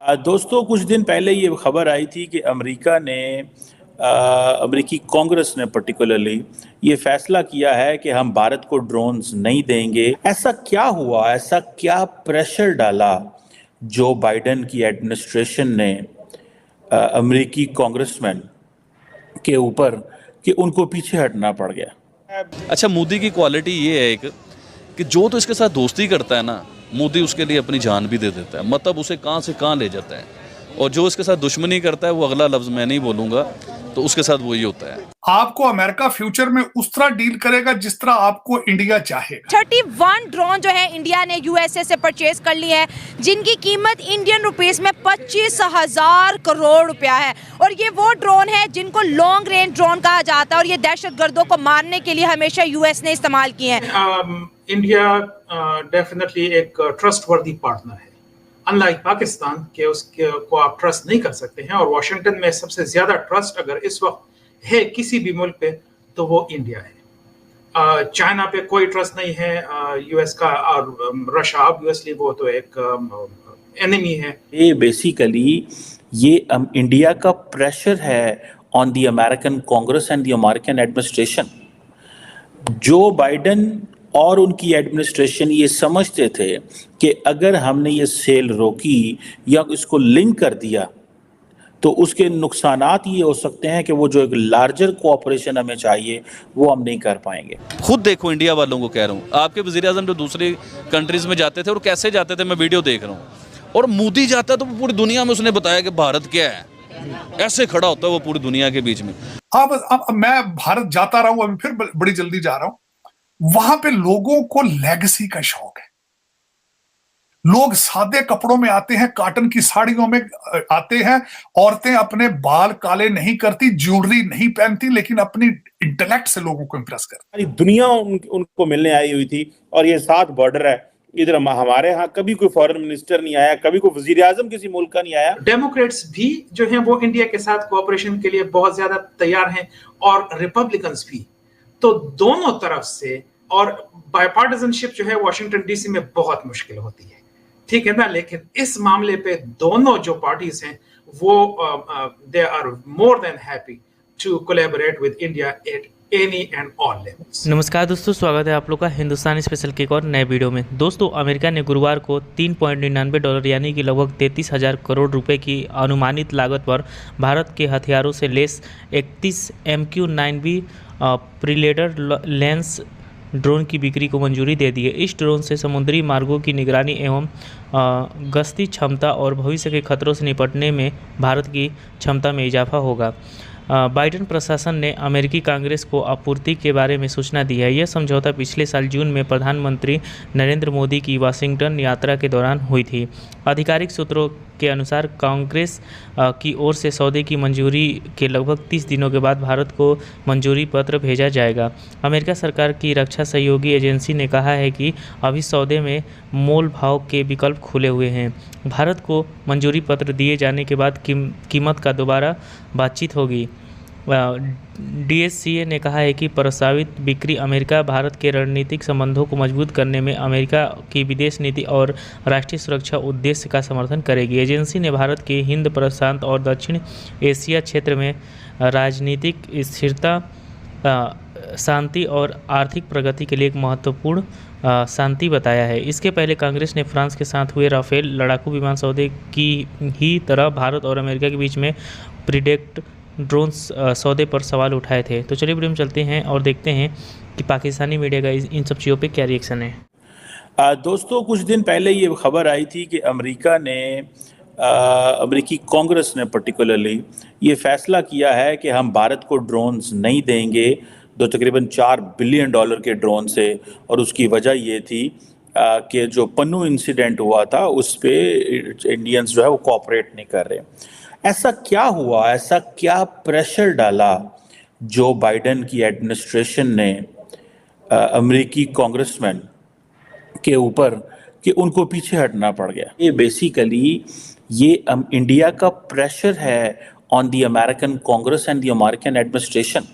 दोस्तों कुछ दिन पहले ये खबर आई थी कि अमेरिका ने अमेरिकी कांग्रेस ने पर्टिकुलरली ये फैसला किया है कि हम भारत को ड्रोन्स नहीं देंगे। ऐसा क्या हुआ, ऐसा क्या प्रेशर डाला जो बाइडेन की एडमिनिस्ट्रेशन ने अमेरिकी कांग्रेसमैन के ऊपर कि उनको पीछे हटना पड़ गया। अच्छा, मोदी की क्वालिटी ये है एक कि जो तो इसके साथ दोस्ती करता है ना, मोदी उसके लिए अपनी जान भी दे देता है। मतलब उसे कहाँ से कहाँ ले जाता है। और जो इसके साथ दुश्मनी करता है, वो अगला लफ्ज मैं नहीं बोलूंगा, तो उसके साथ वही होता है। आपको अमेरिका फ्यूचर में उस तरह डील करेगा जिस तरह आपको इंडिया चाहे। 31 ड्रोन जो है इंडिया ने यूएसए से परचेज कर ली है, जिनकी कीमत इंडियन रुपीस में 25,000 करोड़ रुपया है। और ये वो ड्रोन है जिनको लॉन्ग रेंज ड्रोन कहा जाता है और ये दहशतगर्दों को मारने के लिए हमेशा यूएस ने इस्तेमाल किए हैं। इंडिया डेफिनेटली एक ट्रस्टवर्दी पार्टनर है, अनलाइक पाकिस्तान के उसके को आप ट्रस्ट नहीं कर सकते हैं। और वाशिंगटन में सबसे ज्यादा ट्रस्ट अगर इस वक्त है किसी भी मुल्क पे तो वो इंडिया है। चाइना पे कोई ट्रस्ट नहीं है यूएस का, और रशिया ऑब्वियसली वो तो एक एनिमी है। ये बेसिकली ये इंडिया का प्रेशर है on the American Congress and the American administration. Joe Biden और उनकी एडमिनिस्ट्रेशन ये समझते थे कि अगर हमने ये सेल रोकी या इसको लिंक कर दिया तो उसके नुकसानात ये हो सकते हैं कि वो जो एक लार्जर कोऑपरेशन हमें चाहिए वो हम नहीं कर पाएंगे। खुद देखो, इंडिया वालों को कह रहा हूँ, आपके वज़ीर-ए-आज़म जो दूसरी कंट्रीज में जाते थे और कैसे जाते थे, मैं वीडियो देख रहा हूँ। और मोदी जाता है तो पूरी दुनिया में उसने बताया कि भारत क्या है, ऐसे खड़ा होता है वो पूरी दुनिया के बीच में। अब मैं भारत जाता रहा हूं, अभी फिर बड़ी जल्दी जा रहा हूं। वहां पे लोगों को लेगेसी का शौक है। लोग सादे कपड़ों में आते हैं, कॉटन की साड़ियों में आते हैं। औरतें अपने बाल काले नहीं करती, ज्वेलरी नहीं पहनती, लेकिन अपनी इंटेलेक्ट से लोगों को इंप्रेस करती। दुनिया उनको मिलने आई हुई थी। और ये 7 बॉर्डर है, इधर हमारे यहाँ कभी कोई फॉरेन मिनिस्टर नहीं आया, कभी कोई वजीर आजम किसी मुल्क का नहीं आया। डेमोक्रेट्स भी जो हैं वो इंडिया के साथ कोऑपरेशन के लिए बहुत ज्यादा तैयार हैं, और रिपब्लिकन्स भी। तो दोनों तरफ से, और बायपार्टिजनशिप जो है वॉशिंगटन डीसी में बहुत मुश्किल होती है, ठीक है ना। लेकिन इस मामले पे दोनों जो पार्टीज हैं वो they are more than happy to collaborate with India at any and all levels. नमस्कार दोस्तों, स्वागत है आप लोग का हिंदुस्तान स्पेशल के एक और नए वीडियो में। दोस्तों, अमेरिका ने गुरुवार को $3.99 यानी कि लगभग 33,000 करोड़ रुपए की अनुमानित लागत पर भारत के हथियारों से lace 31 MQ-9B predator lens drone की बिक्री को मंजूरी दे दी है। इस ड्रोन से समुद्री मार्गों की निगरानी एवं गश्ती क्षमता और भविष्य के खतरों से निपटने में भारत की क्षमता में इजाफा होगा। बाइडेन प्रशासन ने अमेरिकी कांग्रेस को आपूर्ति के बारे में सूचना दी है। यह समझौता पिछले साल जून में प्रधानमंत्री नरेंद्र मोदी की वाशिंगटन यात्रा के दौरान हुई थी। आधिकारिक सूत्रों के अनुसार कांग्रेस की ओर से सौदे की मंजूरी के लगभग 30 दिनों के बाद भारत को मंजूरी पत्र भेजा जाएगा। अमेरिका सरकार की रक्षा सहयोगी एजेंसी ने कहा है कि अभी सौदे में मोल भाव के विकल्प खुले हुए हैं। भारत को मंजूरी पत्र दिए जाने के बाद कीमत का दोबारा बातचीत होगी। DSCA ने कहा है कि प्रस्तावित बिक्री अमेरिका भारत के रणनीतिक संबंधों को मजबूत करने में अमेरिका की विदेश नीति और राष्ट्रीय सुरक्षा उद्देश्य का समर्थन करेगी। एजेंसी ने भारत के हिंद प्रशांत और दक्षिण एशिया क्षेत्र में राजनीतिक स्थिरता, शांति और आर्थिक प्रगति के लिए एक महत्वपूर्ण शांति बताया है। इसके पहले कांग्रेस ने फ्रांस के साथ हुए राफेल लड़ाकू विमान सौदे की ही तरह भारत और अमेरिका के बीच में प्रीडेटर ड्रोन सौदे पर सवाल उठाए थे। तो चलिए वीडियो में चलते हैं और देखते हैं कि पाकिस्तानी मीडिया का इन सब चीज़ों पे क्या रिएक्शन है। दोस्तों कुछ दिन पहले ये खबर आई थी कि अमेरिका ने अमेरिकी कांग्रेस ने पर्टिकुलरली ये फैसला किया है कि हम भारत को ड्रोन्स नहीं देंगे, जो तकरीबन $4 बिलियन के ड्रोन से। और उसकी वजह ये थी कि जो पन्नू इंसिडेंट हुआ था उस पर इंडियंस जो है वो कोऑपरेट नहीं कर रहे। ऐसा क्या हुआ, ऐसा क्या प्रेशर डाला जो बाइडेन की एडमिनिस्ट्रेशन ने अमेरिकी कांग्रेसमैन के ऊपर कि उनको पीछे हटना पड़ गया। ये बेसिकली ये इंडिया का प्रेशर है on the American Congress and the American administration.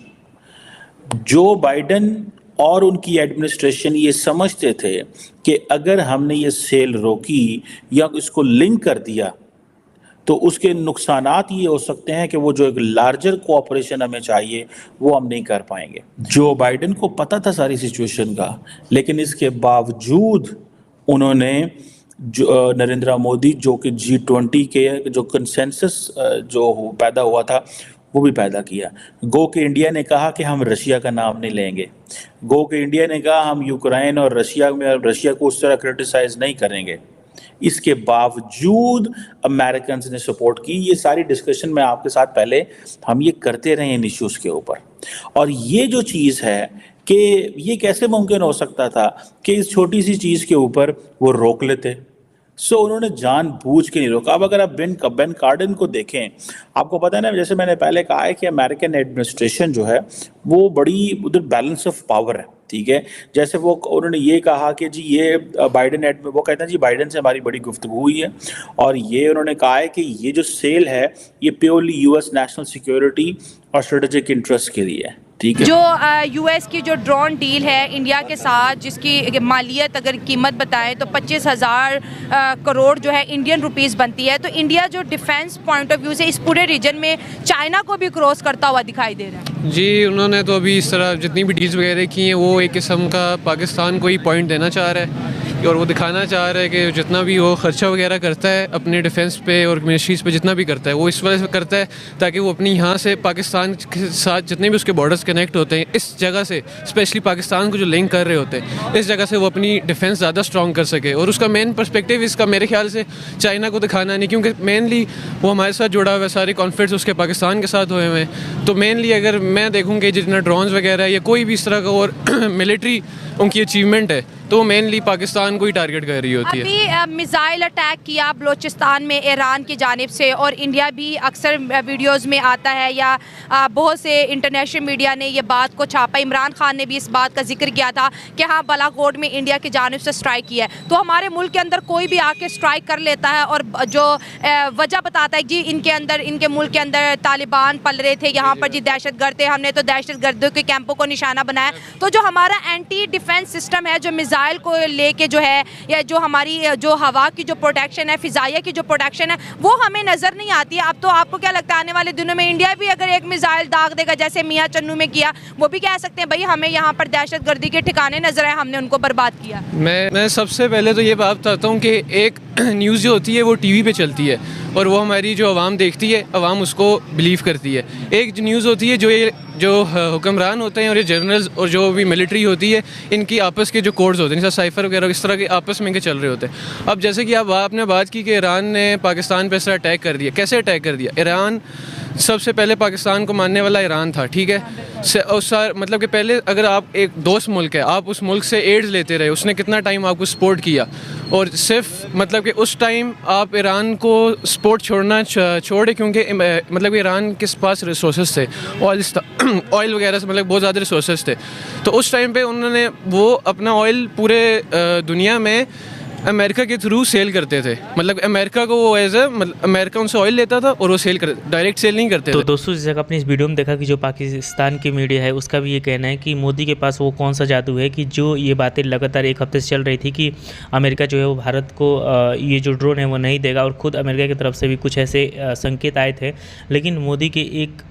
Joe Biden और उनकी एडमिनिस्ट्रेशन ये समझते थे कि अगर हमने ये सेल रोकी या इसको लिंक कर दिया तो उसके नुकसानात ये हो सकते हैं कि वो जो एक लार्जर कोऑपरेशन हमें चाहिए वो हम नहीं कर पाएंगे। जो बाइडेन को पता था सारी सिचुएशन का, लेकिन इसके बावजूद उन्होंने जो नरेंद्र मोदी जो कि G20 के जो कंसेंसस जो पैदा हुआ था वो भी पैदा किया। गो के इंडिया ने कहा कि हम रशिया का नाम नहीं लेंगे, गो के इंडिया ने कहा हम यूक्रेन और रशिया को उस तरह क्रिटिसाइज नहीं करेंगे। इसके बावजूद अमेरिकन ने सपोर्ट की। ये सारी डिस्कशन में आपके साथ पहले हम ये करते रहे इन इश्यूज़ के ऊपर, और ये जो चीज़ है कि ये कैसे मुमकिन हो सकता था कि इस छोटी सी चीज़ के ऊपर वो रोक लेते। उन्होंने जानबूझ के नहीं रोका। अब अगर आप बेन कार्डन को देखें, आपको पता है ना, जैसे मैंने पहले कहा है कि अमेरिकन एडमिनिस्ट्रेशन जो है वो बड़ी उधर बैलेंस ऑफ पावर है, ठीक है। जैसे वो उन्होंने ये कहा कि जी ये बाइडेन वो कहते हैं जी बाइडेन से हमारी बड़ी गुफ्तगू हुई है, और ये उन्होंने कहा है कि ये जो सेल है ये प्योरली यूएस नेशनल सिक्योरिटी और स्ट्रेटेजिक इंटरेस्ट के लिए है, ठीक है। जो यूएस की जो ड्रोन डील है इंडिया के साथ, जिसकी मालियत अगर कीमत बताएं तो 25,000 करोड़ जो है इंडियन रुपीस बनती है, तो इंडिया जो डिफेंस पॉइंट ऑफ व्यू से इस पूरे रीजन में चाइना को भी क्रॉस करता हुआ दिखाई दे रहा है। जी, उन्होंने तो अभी इस तरह जितनी भी डील्स वगैरह की हैं वो एक किस्म का पाकिस्तान को ही पॉइंट देना चाह रहा है, और वो दिखाना चाह रहा है कि जितना भी वो खर्चा वगैरह करता है अपने डिफेंस पे और मिनिस्ट्रीज़ पे जितना भी करता है वो इस वजह से करता है ताकि वो अपनी यहाँ से पाकिस्तान के साथ जितने भी उसके बॉर्डर्स कनेक्ट होते हैं इस जगह से, स्पेशली पाकिस्तान को जो लिंक कर रहे होते हैं, इस जगह से वो अपनी डिफेंस ज़्यादा स्ट्रॉन्ग कर सके। और उसका मेन पर्सपेक्टिव इसका मेरे ख्याल से चाइना को दिखाना नहीं, क्योंकि मेनली वो हमारे साथ जुड़ा हुआ है, सारे कॉन्फ्लिक्ट्स उसके पाकिस्तान के साथ हुए हैं। तो मेनली अगर मैं देखूँ कि जितना ड्रोन्स वगैरह या कोई भी इस तरह का और मिलिट्री उनकी अचीवमेंट है तो मेनली पाकिस्तान को ही टारगेट कर रही होती है। अभी मिसाइल अटैक किया बलोचिस्तान में ईरान की जानिब से, और इंडिया भी अक्सर वीडियोस में आता है या बहुत से इंटरनेशनल मीडिया ने ये बात को छापा। इमरान खान ने भी इस बात का जिक्र किया था कि हाँ बालाकोट में इंडिया की जानिब से स्ट्राइक किया है। तो हमारे मुल्क के अंदर कोई भी आके स्ट्राइक कर लेता है और जो वजह बताता है जी इनके मुल्क के अंदर तालिबान पल रहे थे, यहाँ पर जी दहशतगर्द थे, हमने तो दहशतगर्दों के कैंपों को निशाना बनाया। तो जो हमारा एंटी डिफेंस सिस्टम है, जो मिसाइल को लेके जो है, या जो हमारी जो हवा की जो प्रोटेक्शन है, फिजाइया की जो प्रोटेक्शन है, वो हमें नजर नहीं आती है। अब तो आपको क्या लगता है आने वाले दिनों में इंडिया भी अगर एक मिसाइल दाग देगा जैसे मियां चन्नू में किया, वो भी कह सकते हैं भाई हमें यहाँ पर दहशतगर्दी के ठिकाने नजर आए, हमने उनको बर्बाद किया। मैं सबसे पहले तो ये बात बताता हूँ कि एक न्यूज़ जो होती है वो टीवी पे चलती है और वो हमारी जो आवाम देखती है, आवाम उसको बिलीव करती है। एक न्यूज़ होती है जो हुक्मरान होते हैं और ये जनरल्स और जो भी मिलिट्री होती है, इनकी आपस के जो कोड्स होते हैं, जैसे साइफर वगैरह इस तरह के आपस में के चल रहे होते हैं। अब जैसे कि आपने बात की कि ईरान ने पाकिस्तान पे इस तरह अटैक कर दिया, कैसे अटैक कर दिया? ईरान सबसे पहले पाकिस्तान को मानने वाला ईरान था, ठीक है। मतलब कि पहले अगर आप एक दोस्त मुल्क है, आप उस मुल्क से एड्स लेते रहे, उसने कितना टाइम आपको सपोर्ट किया, और सिर्फ मतलब कि उस टाइम आप ईरान को सपोर्ट छोड़े क्योंकि मतलब कि ईरान के पास रिसोर्सेज थे, ऑयल वगैरह से, मतलब बहुत ज़्यादा रिसोर्सेज थे। तो उस टाइम पे उन्होंने वो अपना ऑयल पूरे दुनिया में अमेरिका के थ्रू सेल करते थे। मतलब अमेरिका को वो एज अमेरिका उनसे ऑयल लेता था और वो सेल कर, डायरेक्ट सेल नहीं करते तो थे। दोस्तों जैसे आपने इस वीडियो में देखा कि जो पाकिस्तान की मीडिया है उसका भी ये कहना है कि मोदी के पास वो कौन सा जादू है कि जो ये बातें लगातार एक हफ्ते से चल रही थी कि अमेरिका जो है वो भारत को ये जो ड्रोन है वो नहीं देगा, और ख़ुद अमेरिका की तरफ से भी कुछ ऐसे संकेत आए थे। लेकिन मोदी के एक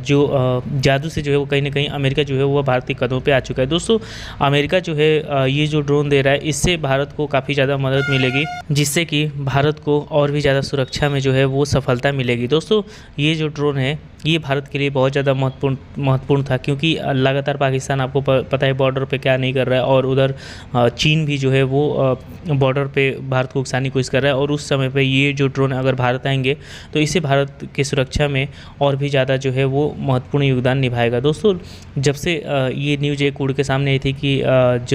जो जादू से जो है वो कहीं ना कहीं अमेरिका जो है वो भारत के कदमों पर आ चुका है। दोस्तों अमेरिका जो है ये जो ड्रोन दे रहा है इससे भारत को काफ़ी ज़्यादा मदद मिलेगी, जिससे कि भारत को और भी ज़्यादा सुरक्षा में जो है वो सफलता मिलेगी। दोस्तों ये जो ड्रोन है ये भारत के लिए बहुत ज़्यादा महत्वपूर्ण था, क्योंकि लगातार पाकिस्तान आपको पता है बॉर्डर पे क्या नहीं कर रहा है, और उधर चीन भी जो है वो बॉर्डर पे भारत को उकसाने की कोशिश कर रहा है। और उस समय पे ये जो ड्रोन अगर भारत आएंगे तो इससे भारत की सुरक्षा में और भी ज़्यादा जो है वो महत्वपूर्ण योगदान निभाएगा। दोस्तों जब से ये न्यूज़ एक उड़ के सामने आई थी कि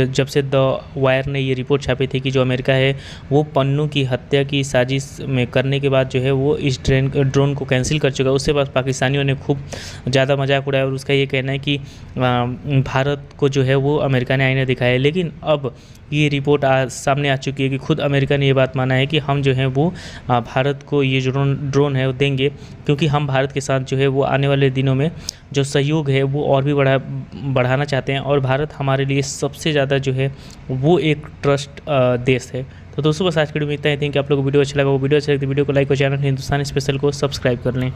जब से द वायर ने ये रिपोर्ट छापी थी कि जो अमेरिका है वो पन्नू की हत्या की साजिश में करने के बाद जो है वो इस ड्रोन को कैंसिल कर चुका है, उससे बाद पाकिस्तानियों ने खूब ज़्यादा मजाक उड़ाया, और उसका ये कहना है कि भारत को जो है वो अमेरिका ने आईना दिखाया है। लेकिन अब ये रिपोर्ट सामने आ चुकी है कि खुद अमेरिका ने ये बात माना है कि हम जो है वो भारत को ये जो ड्रोन है वो देंगे, क्योंकि हम भारत के साथ जो है वो आने वाले दिनों में जो सहयोग है वो और भी बढ़ाना चाहते हैं, और भारत हमारे लिए सबसे ज़्यादा जो है वो एक ट्रस्ट देश है। तो दोस्तों बस आज की वीडियो में इतना ही। Thank you. आप लोग को वीडियो अच्छा लगा, वो वीडियो अच्छा लगे तो वीडियो को लाइक और चैनल हिंदुस्तानी स्पेशल को सब्सक्राइब कर लें।